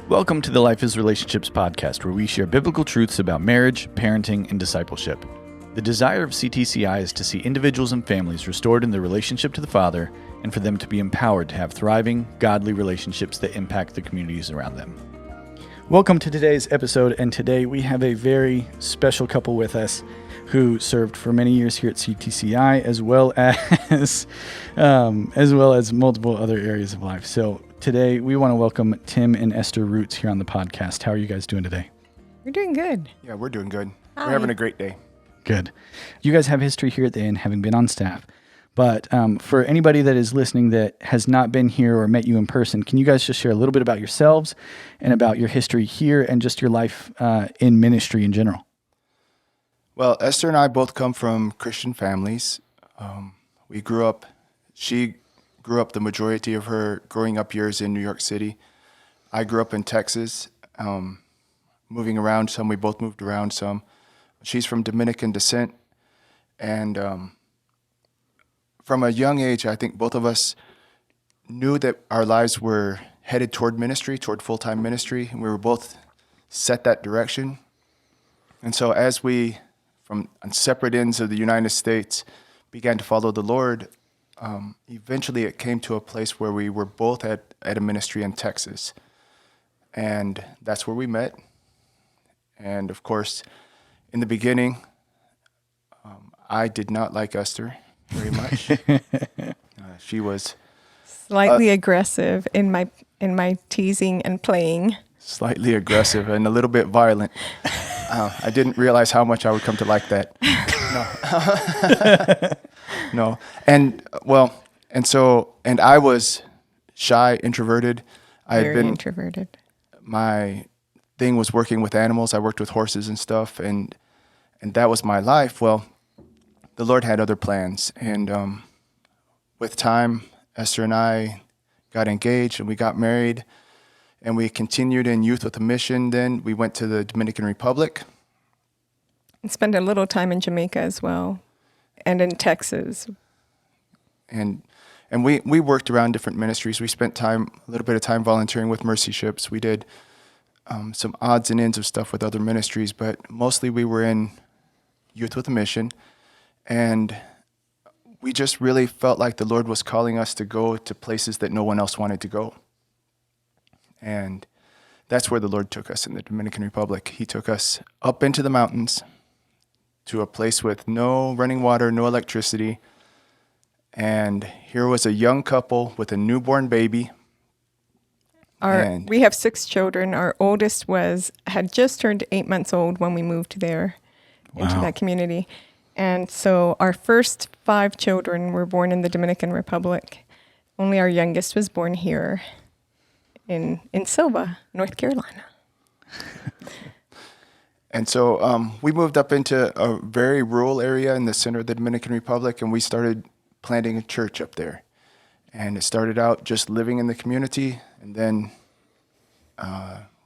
Welcome to the Life is Relationships podcast, where we share biblical truths about marriage, parenting, and discipleship. The desire of CTCI is to see individuals and families restored in their relationship to the Father, and for them to be empowered to have thriving, godly relationships that impact the communities around them. Welcome to today's episode, and today we have a very special couple with us who served for many years here at CTCI, as well as multiple other areas of life. So today we want to welcome Tim and Esther Roots here on the podcast. How are you guys doing today? We're doing good. Yeah, we're doing good. Hi. We're having a great day. Good. You guys have history here at the Inn, having been on staff. But for anybody that is listening that has not been here or met you in person, can you guys just share a little bit about yourselves and about your history here and just your life in ministry in general? Well, Esther and I both come from Christian families. She grew up the majority of her growing up years in New York City. I grew up in Texas, moving around some. We both moved around some. She's from Dominican descent. And from a young age, I think both of us knew that our lives were headed toward ministry, toward full-time ministry, and we were both set that direction. And so as we, from on separate ends of the United States, began to follow the Lord, eventually it came to a place where we were both at a ministry in Texas. And that's where we met. And of course, in the beginning, I did not like Esther very much. She was Slightly aggressive in my teasing and playing. slightly aggressive and a little bit violent. I didn't realize how much I would come to like that. No. And I was shy, introverted. Very introverted. My thing was working with animals. I worked with horses and stuff, and that was my life. Well, the Lord had other plans, and with time, Esther and I got engaged, and we got married, and we continued in Youth with a Mission. Then we went to the Dominican Republic. And spent a little time in Jamaica as well, and in Texas. And we worked around different ministries. We spent a little bit of time volunteering with Mercy Ships. We did some odds and ends of stuff with other ministries, but mostly we were in Youth with a Mission. And we just really felt like the Lord was calling us to go to places that no one else wanted to go. And that's where the Lord took us in the Dominican Republic. He took us up into the mountains to a place with no running water, no electricity. And here was a young couple with a newborn baby. We have 6 children. Our oldest had just turned 8 months old when we moved there into that community. And so our first 5 children were born in the Dominican Republic. Only our youngest was born here in Silva, North Carolina. And so we moved up into a very rural area in the center of the Dominican Republic, and we started planting a church up there. And it started out just living in the community, and then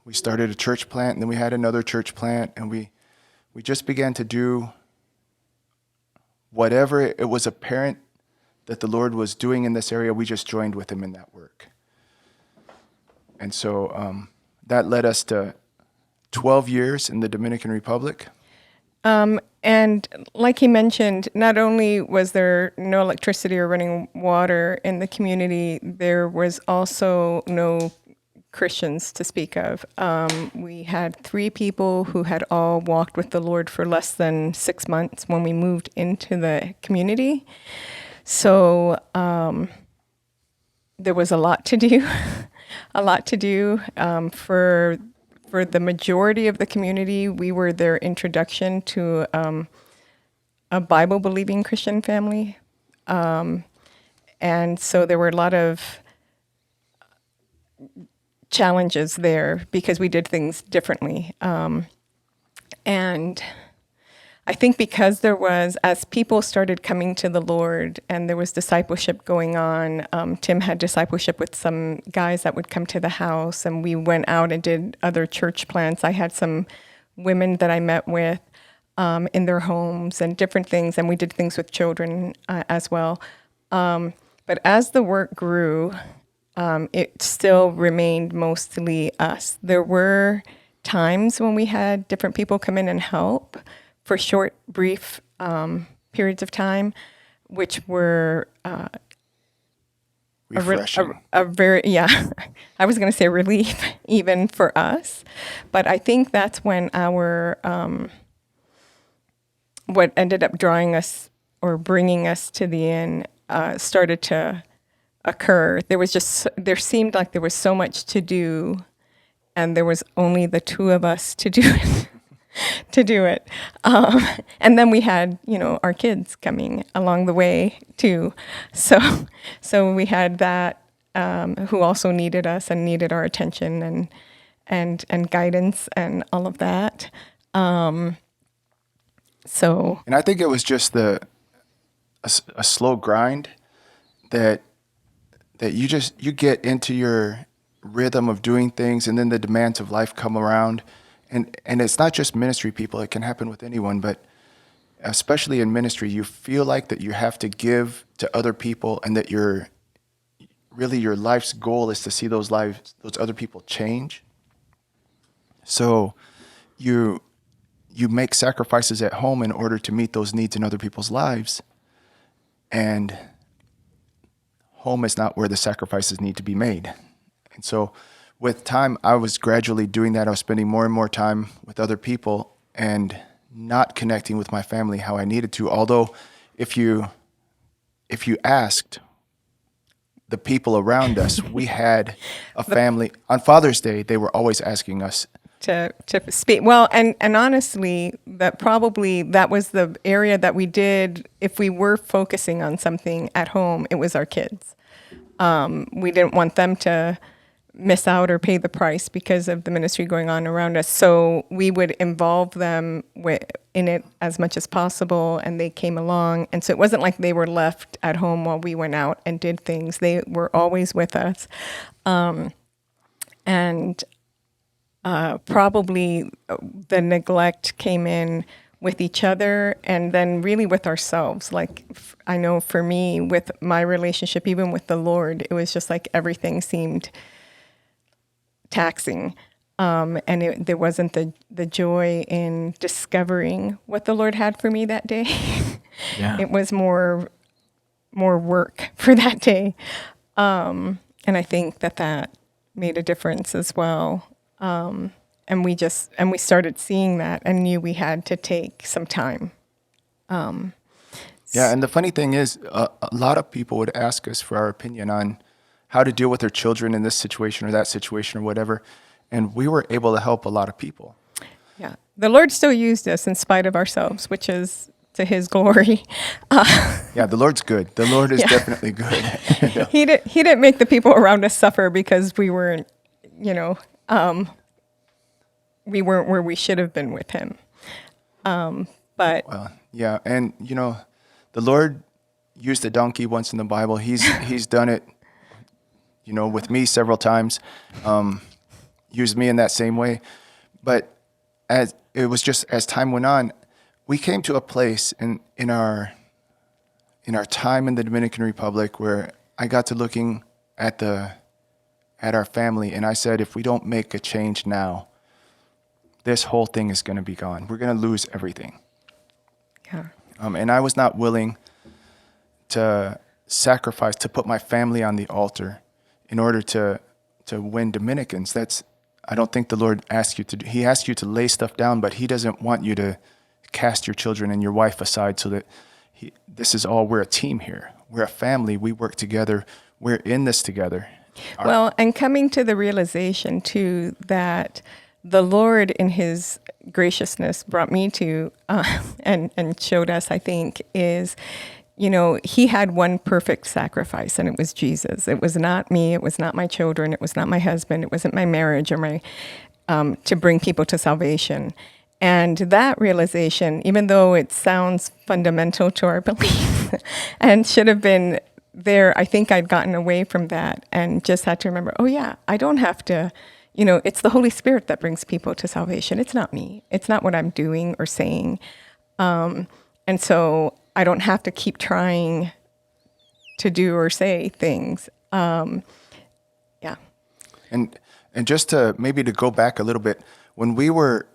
we started a church plant, and then we had another church plant, and we just began to do whatever it was apparent that the Lord was doing in this area. We just joined with him in that work. And so that led us to 12 years in the Dominican Republic. And like he mentioned, not only was there no electricity or running water in the community, there was also no Christians to speak of. We had 3 people who had all walked with the Lord for less than 6 months when we moved into the community. So there was a lot to do, for the majority of the community. We were their introduction to a Bible-believing Christian family. And so there were a lot of challenges there because we did things differently. And I think because as people started coming to the Lord and there was discipleship going on, Tim had discipleship with some guys that would come to the house, and we went out and did other church plants. I had some women that I met with in their homes and different things, and we did things with children as well. But as the work grew, it still remained mostly us. There were times when we had different people come in and help for short, brief periods of time, which were Refreshing. a very, yeah, I was going to say relief even for us. But I think that's when our, what ended up drawing us or bringing us to the inn started to occur. There seemed like there was so much to do, and there was only the two of us to do it. to do it. And then we had, our kids coming along the way too. So we had that, who also needed us and needed our attention and guidance and all of that. So And I think it was just a slow grind that you get into your rhythm of doing things, and then the demands of life come around. And it's not just ministry people, it can happen with anyone, but especially in ministry, you feel like that you have to give to other people, and that your life's goal is to see those other people change. So you make sacrifices at home in order to meet those needs in other people's lives. And home is not where the sacrifices need to be made. And so with time, I was gradually doing that. I was spending more and more time with other people and not connecting with my family how I needed to. Although if you asked the people around us, we had a family. On Father's Day, they were always asking us to speak. Well, and honestly, that was the area that we did. If we were focusing on something at home, it was our kids. We didn't want them to miss out or pay the price because of the ministry going on around us. So we would involve them in it as much as possible, and they came along. And so it wasn't like they were left at home while we went out and did things. They were always with us. Probably the neglect came in with each other, and then really with ourselves. Like, I know for me, with my relationship, even with the Lord, it was just like everything seemed taxing. And there wasn't the joy in discovering what the Lord had for me that day. Yeah. It was more work for that day. And I think that made a difference as well. And we started seeing that and knew we had to take some time. Yeah, and the funny thing is, a lot of people would ask us for our opinion on how to deal with their children in this situation or that situation or whatever, and we were able to help a lot of people. Yeah, the Lord still used us in spite of ourselves, which is to His glory. Yeah, the Lord's good. The Lord is definitely good. He didn't make the people around us suffer because we weren't, we weren't where we should have been with Him. But Yeah, and the Lord used a donkey once in the Bible. He's done it, with me several times. Used me in that same way. But as time went on, we came to a place in our time in the Dominican Republic where I got to looking at our family, and I said, if we don't make a change now, this whole thing is going to be gone. We're going to lose everything. yeah, And I was not willing to sacrifice, to put my family on the altar in order to win Dominicans. I don't think the Lord asks you to do. He asks you to lay stuff down, but He doesn't want you to cast your children and your wife aside so that we're a team here. We're a family. We work together. We're in this together. Well, and coming to the realization too that the Lord in His graciousness brought me to and showed us, I think, is, He had one perfect sacrifice, and it was Jesus. It was not me. It was not my children. It was not my husband. It wasn't my marriage or my to bring people to salvation. And that realization, even though it sounds fundamental to our belief and should have been there, I think I'd gotten away from that and just had to remember, oh yeah, I don't have to, it's the Holy Spirit that brings people to salvation. It's not me. It's not what I'm doing or saying. And so I don't have to keep trying to do or say things. And just to maybe to go back a little bit, when we were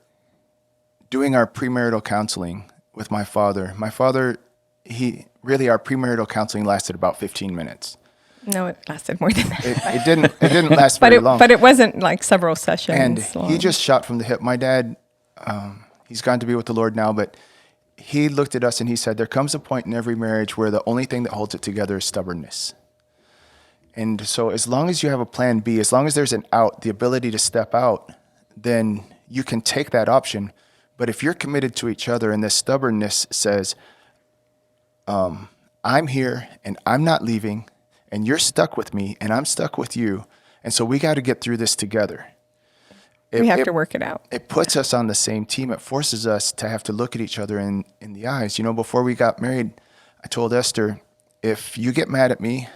doing our premarital counseling with my father, our premarital counseling lasted about 15 minutes. No, it lasted more than that. It didn't last very long. But it wasn't like several sessions And long. he just shot from the hip. My dad, he's gone to be with the Lord now, but he looked at us and he said, there comes a point in every marriage where the only thing that holds it together is stubbornness. And so as long as you have a plan B, as long as there's an out, the ability to step out, then you can take that option. But if you're committed to each other and this stubbornness says, I'm here and I'm not leaving, and you're stuck with me and I'm stuck with you, and so we got to get through this together. We have to work it out. It puts us on the same team. It forces us to have to look at each other in the eyes. You know, before we got married, I told Esther, if you get mad at me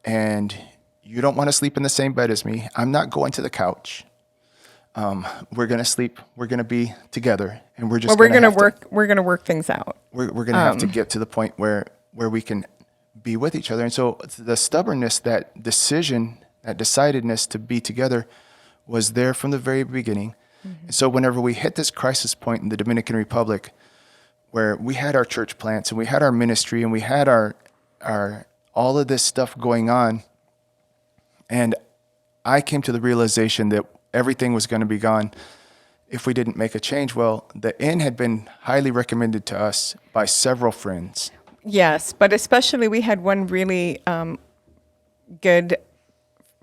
and you don't want to sleep in the same bed as me, I'm not going to the couch. We're going to sleep. We're going to be together, and we're just. We're going to work things out. We're going to have to get to the point where we can be with each other. And so the stubbornness, that decision, that decidedness to be together was there from the very beginning. Mm-hmm. And so whenever we hit this crisis point in the Dominican Republic, where we had our church plants and we had our ministry and we had our all of this stuff going on, and I came to the realization that everything was going to be gone if we didn't make a change. Well, the inn had been highly recommended to us by several friends. Yes, but especially we had one really good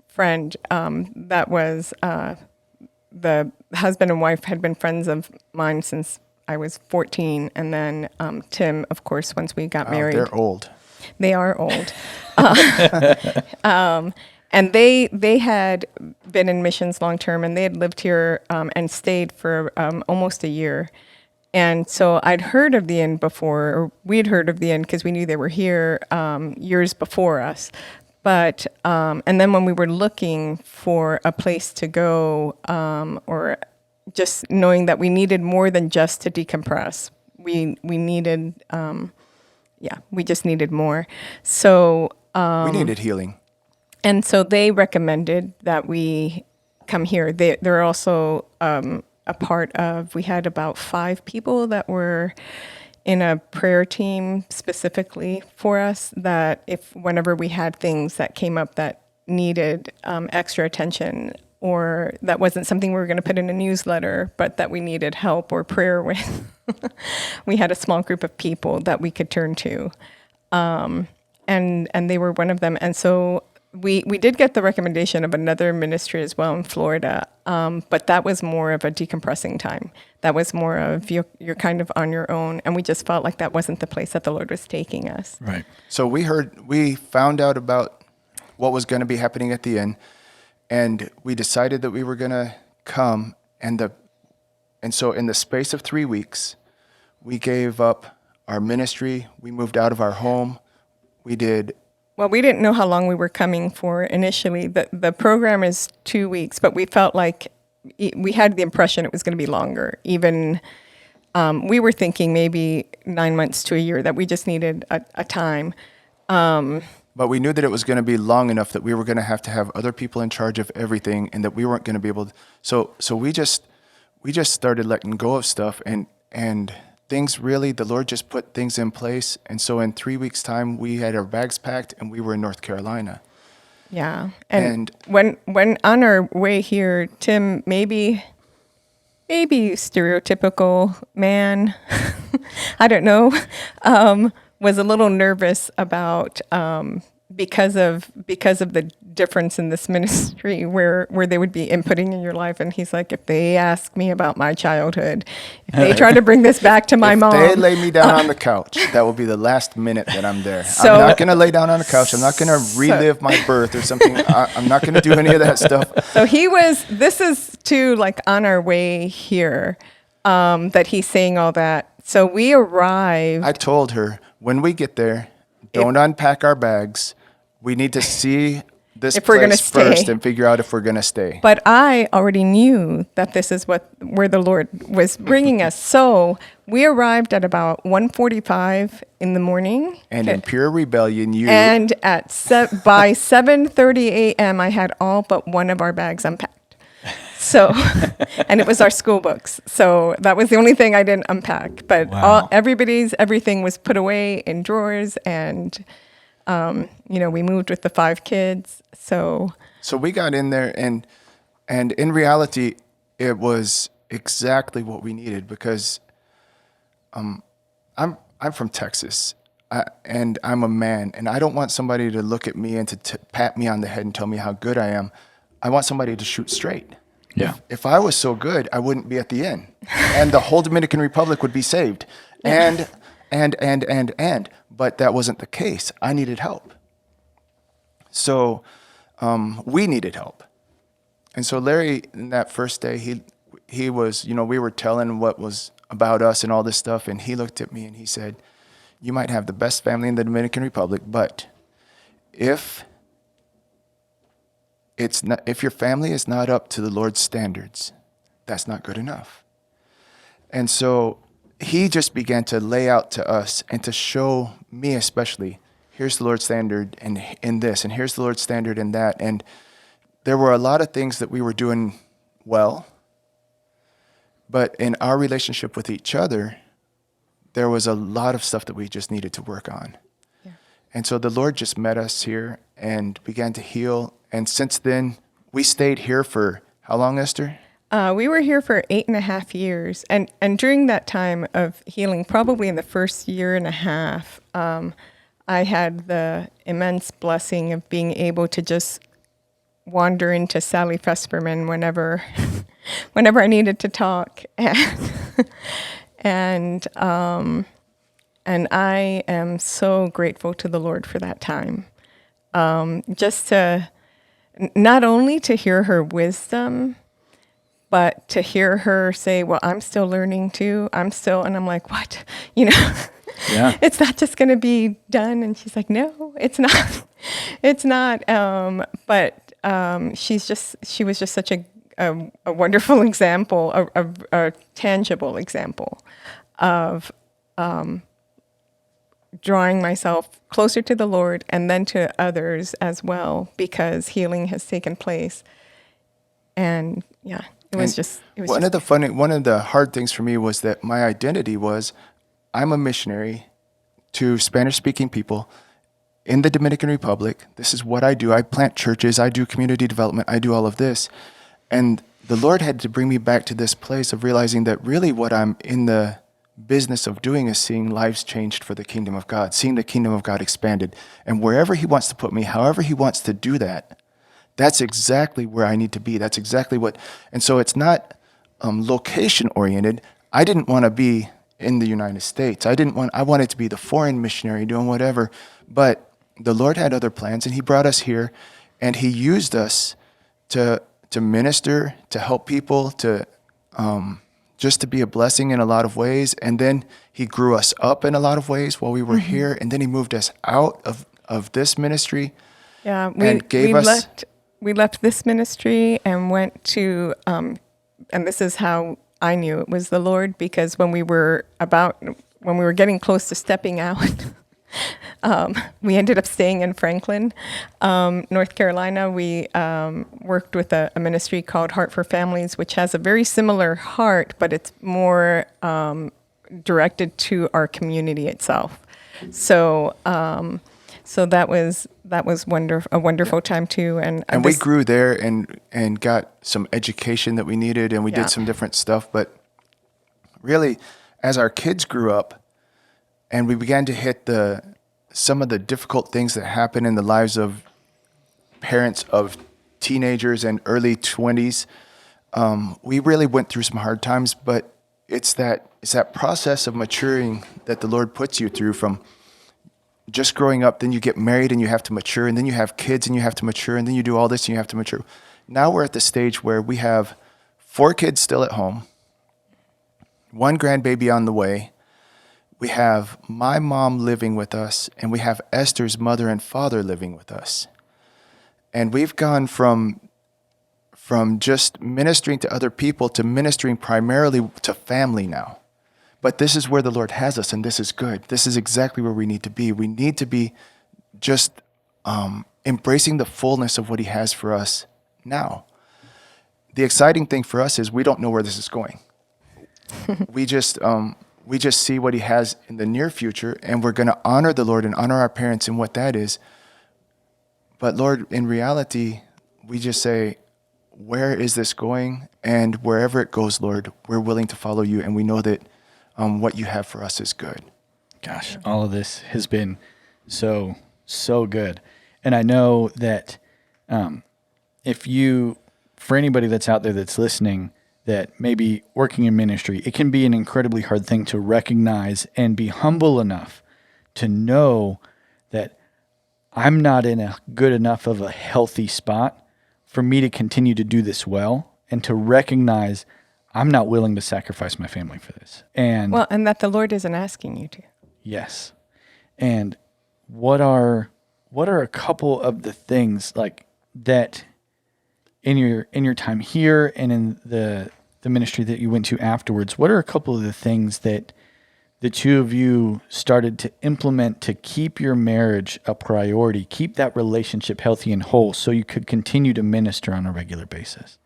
friend that was the husband and wife had been friends of mine since I was 14. And then Tim, of course, once we got married. They're old. They are old. And they had been in missions long term, and they had lived here and stayed for almost a year. And so I'd heard of the inn before, or we'd heard of the inn because we knew they were here years before us. But, and then when we were looking for a place to go, or just knowing that we needed more than just to decompress, we needed, we just needed more. So we needed healing. And so they recommended that we come here. They're also a part of, we had about 5 people that were in a prayer team specifically for us, that if whenever we had things that came up that needed extra attention, or that wasn't something we were going to put in a newsletter, but that we needed help or prayer with, we had a small group of people that we could turn to. And they were one of them. And so we did get the recommendation of another ministry as well in Florida, but that was more of a decompressing time. That was more of you're kind of on your own, and we just felt like that wasn't the place that the Lord was taking us. Right. So we found out about what was going to be happening at the inn, and we decided that we were going to come, and so in the space of 3 weeks, we gave up our ministry. We moved out of our home. Well, we didn't know how long we were coming for initially. The program is 2 weeks, but we felt like we had the impression it was going to be longer. Even we were thinking maybe 9 months to a year, that we just needed a time. But we knew that it was going to be long enough that we were going to have other people in charge of everything, and that we weren't going to be able to. So we just started letting go of stuff, and things really, the Lord just put things in place. And so in 3 weeks' time, we had our bags packed and we were in North Carolina. Yeah. And when on our way here, Tim, maybe stereotypical man, I don't know, was a little nervous about, because of the difference in this ministry where they would be inputting in your life. And he's like, if they ask me about my childhood, if they try to bring this back to my mom. If they lay me down on the couch, that will be the last minute that I'm there. I'm not going to lay down on the couch. I'm not going to relive my birth or something. I'm not going to do any of that stuff. So this is too, like on our way here, that he's saying all that. So we arrived. I told her, when we get there, don't unpack our bags. We need to see this if we're going to place first stay. and figure out if we're going to stay. But I already knew that this is where the Lord was bringing us. So we arrived at about 1:45 in the morning. And in pure rebellion, And by 7:30 a.m., I had all but one of our bags unpacked. So, and it was our school books. So that was the only thing I didn't unpack. But Wow. everything was put away in drawers, and we moved with the 5 kids. So we got in there, and in reality, it was exactly what we needed, because I'm from Texas, and I'm a man, and I don't want somebody to look at me and to pat me on the head and tell me how good I am. I want somebody to shoot straight. Yeah. If I was so good, I wouldn't be at the inn, and the whole Dominican Republic would be saved. And. But that wasn't the case. I needed help. So we needed help. And so Larry, in that first day, he was, we were telling what was about us and all this stuff, and he looked at me and he said, "You might have the best family in the Dominican Republic, but if your family is not up to the Lord's standards, that's not good enough." And so he just began to lay out to us and to show me especially, here's the Lord's standard in this, and here's the Lord's standard in that. And there were a lot of things that we were doing well, but in our relationship with each other, there was a lot of stuff that we just needed to work on. Yeah. And so the Lord just met us here and began to heal. And since then, we stayed here for how long, Esther? We were here for 8.5 years. And during that time of healing, probably in the first year and a half, I had the immense blessing of being able to just wander into Sally Fesperman whenever I needed to talk. And I am so grateful to the Lord for that time. Just to, not only to hear her wisdom, but to hear her say, well, I'm still learning too. And I'm like, what? Yeah. It's not just going to be done. And she's like, no, it's not. It's not. But she was just such a wonderful example, a tangible example of drawing myself closer to the Lord and then to others as well, because healing has taken place. And yeah. One of the hard things for me was that my identity was, I'm a missionary to Spanish-speaking people in the Dominican Republic. This is what I do. I plant churches. I do community development. I do all of this. And the Lord had to bring me back to this place of realizing that really what I'm in the business of doing is seeing lives changed for the kingdom of God, seeing the kingdom of God expanded. And wherever he wants to put me, however he wants to do that, that's exactly where I need to be. That's exactly what, and so it's not location oriented. I didn't want to be in the United States. I wanted to be the foreign missionary doing whatever, but the Lord had other plans, and he brought us here, and he used us to minister, to help people, to just to be a blessing in a lot of ways. And then he grew us up in a lot of ways while we were here, and then he moved us out of this ministry. Yeah, we left this ministry and went to, and this is how I knew it was the Lord, because when we were getting close to stepping out, we ended up staying in Franklin, North Carolina. We worked with a ministry called Heart for Families, which has a very similar heart, but it's more directed to our community itself. So that was a wonderful time too, and we grew there and got some education that we needed, and we did some different stuff. But really, as our kids grew up, and we began to hit some of the difficult things that happen in the lives of parents of teenagers and early 20s, we really went through some hard times. But it's that process of maturing that the Lord puts you through, from just growing up, then you get married and you have to mature, and then you have kids and you have to mature, and then you do all this and you have to mature. Now we're at the stage where we have 4 kids still at home, 1 grandbaby on the way. We have my mom living with us, and we have Esther's mother and father living with us. And we've gone from just ministering to other people to ministering primarily to family now. But this is where the Lord has us, and this is good. This is exactly where we need to be. We need to be just embracing the fullness of what he has for us now. The exciting thing for us is we don't know where this is going. We just see what he has in the near future, and we're going to honor the Lord and honor our parents in what that is. But Lord, in reality, we just say, where is this going? And wherever it goes, Lord, we're willing to follow you, and we know that what you have for us is good. Gosh, all of this has been so good. And I know that for anybody that's out there that's listening, that maybe working in ministry, it can be an incredibly hard thing to recognize and be humble enough to know that I'm not in a good enough of a healthy spot for me to continue to do this well, and to recognize I'm not willing to sacrifice my family for this. And that the Lord isn't asking you to. Yes. And what are a couple of the things like that in your time here and in the ministry that you went to afterwards? What are a couple of the things that the two of you started to implement to keep your marriage a priority, keep that relationship healthy and whole, so you could continue to minister on a regular basis?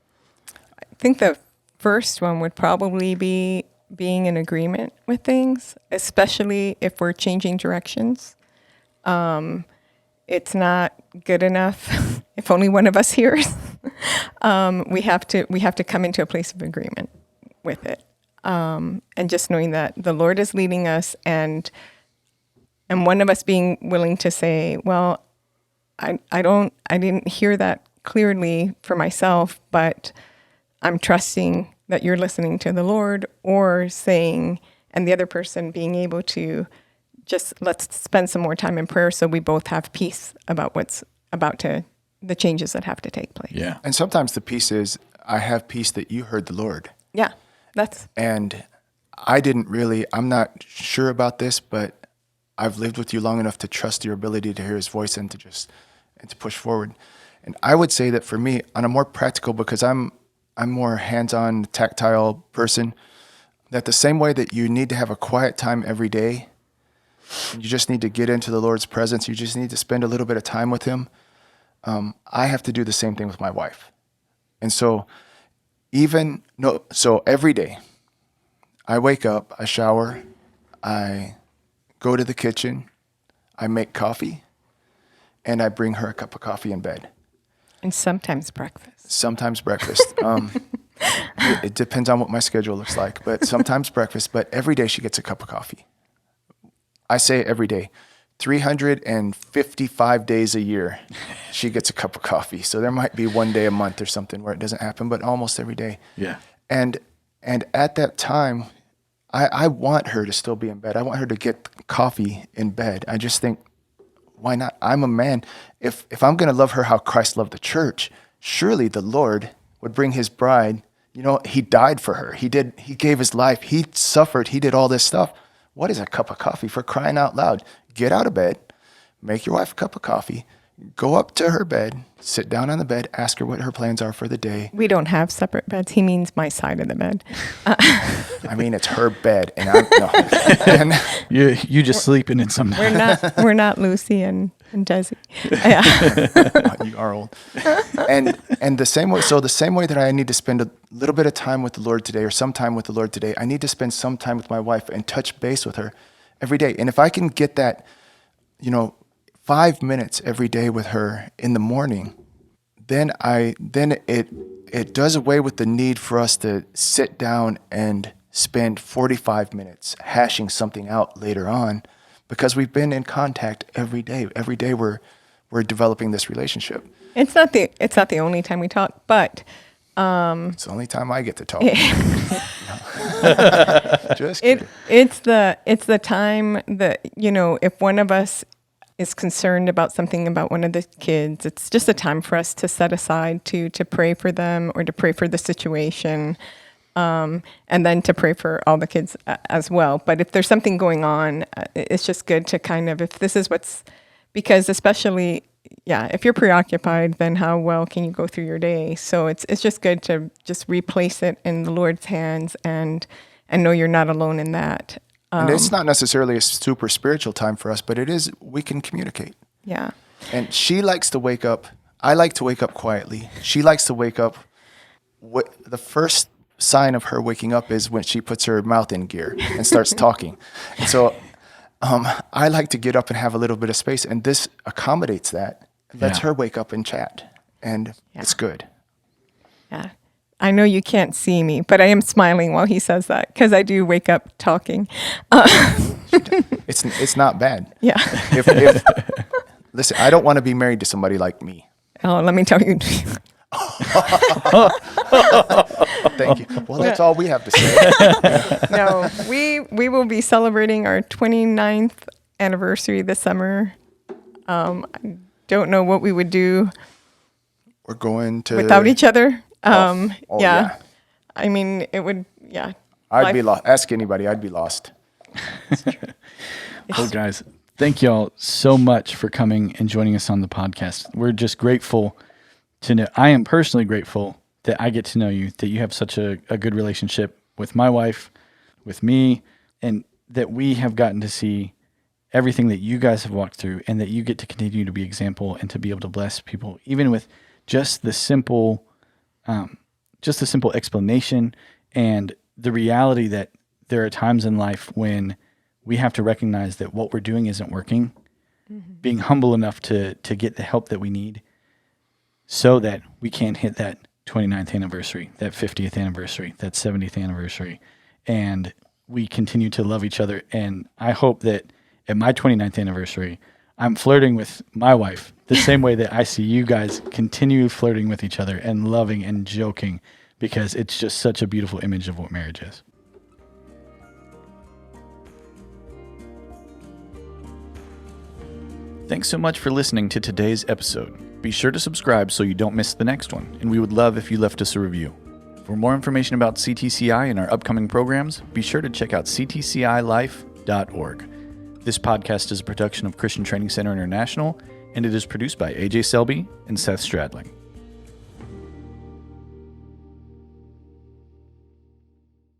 I think the first one would probably be being in agreement with things, especially if we're changing directions. It's not good enough if only one of us hears. We have to come into a place of agreement with it, and just knowing that the Lord is leading us, and one of us being willing to say, "Well, I didn't hear that clearly for myself, but I'm trusting that you're listening to the Lord," or saying, and the other person being able to just, let's spend some more time in prayer so we both have peace about what's the changes that have to take place. Yeah. And sometimes the peace is, I have peace that you heard the Lord. Yeah, And I'm not sure about this, but I've lived with you long enough to trust your ability to hear his voice and to push forward. And I would say that for me, on a more practical, because I'm more hands-on, tactile person, that the same way that you need to have a quiet time every day, you just need to get into the Lord's presence, you just need to spend a little bit of time with him, I have to do the same thing with my wife. And so every day, I wake up, I shower, I go to the kitchen, I make coffee, and I bring her a cup of coffee in bed. And sometimes breakfast. Sometimes breakfast. It depends on what my schedule looks like, but sometimes breakfast. But every day she gets a cup of coffee. I say every day. 355 days a year, she gets a cup of coffee. So there might be one day a month or something where it doesn't happen, but almost every day. Yeah. And at that time, I want her to still be in bed. I want her to get coffee in bed. I just think, why not? I'm a man. If I'm going to love her how Christ loved the church, surely the Lord would bring his bride. He died for her. He gave his life. He suffered. He did all this stuff. What is a cup of coffee, for crying out loud? Get out of bed, make your wife a cup of coffee, go up to her bed, sit down on the bed, ask her what her plans are for the day. We don't have separate beds. He means my side of the bed. I mean, it's her bed, and I'm no. You just sleeping in some. We're not Lucy and Desi. Yeah. You are old. And the same way. So the same way that I need to spend a little bit of time with the Lord today, or some time with the Lord today, I need to spend some time with my wife and touch base with her every day. And if I can get that, 5 minutes every day with her in the morning, then it does away with the need for us to sit down and spend 45 minutes hashing something out later on, because we've been in contact every day. Every day we're developing this relationship. It's not the only time we talk, but it's the only time I get to talk. Just kidding. It's the time that, if one of us is concerned about something about one of the kids, it's just a time for us to set aside to pray for them, or to pray for the situation, and then to pray for all the kids as well. But if there's something going on, it's just good to kind of, if this is because especially if you're preoccupied, then how well can you go through your day? So it's just good to just replace it in the Lord's hands and know you're not alone in that. And it's not necessarily a super spiritual time for us, but it is, we can communicate. Yeah. And she likes to wake up. I like to wake up quietly. She likes to wake up. The first sign of her waking up is when she puts her mouth in gear and starts talking. And so I like to get up and have a little bit of space, and this accommodates that. Lets her wake up and chat, and it's good. Yeah. I know you can't see me, but I am smiling while he says that because I do wake up talking. It's not bad. Yeah. If listen, I don't want to be married to somebody like me. Oh, let me tell you. Thank you. Well, that's all we have to say. No, we will be celebrating our 29th anniversary this summer. I don't know what we would do. We're going to without each other. yeah. I mean, it would. Yeah. I'd be lost. Ask anybody. I'd be lost. Well, guys, thank y'all so much for coming and joining us on the podcast. We're just grateful to know. I am personally grateful that I get to know you, that you have such a good relationship with my wife, with me, and that we have gotten to see everything that you guys have walked through, and that you get to continue to be example and to be able to bless people, even with just the simple explanation and the reality that there are times in life when we have to recognize that what we're doing isn't working, being humble enough to get the help that we need so that we can hit that 29th anniversary, that 50th anniversary, that 70th anniversary, and we continue to love each other. And I hope that at my 29th anniversary, I'm flirting with my wife the same way that I see you guys continue flirting with each other and loving and joking, because it's just such a beautiful image of what marriage is. Thanks so much for listening to today's episode. Be sure to subscribe so you don't miss the next one, and we would love if you left us a review. For more information about CTCI and our upcoming programs, be sure to check out ctcilife.org. This podcast is a production of Christian Training Center International, and it is produced by AJ Selby and Seth Stradling.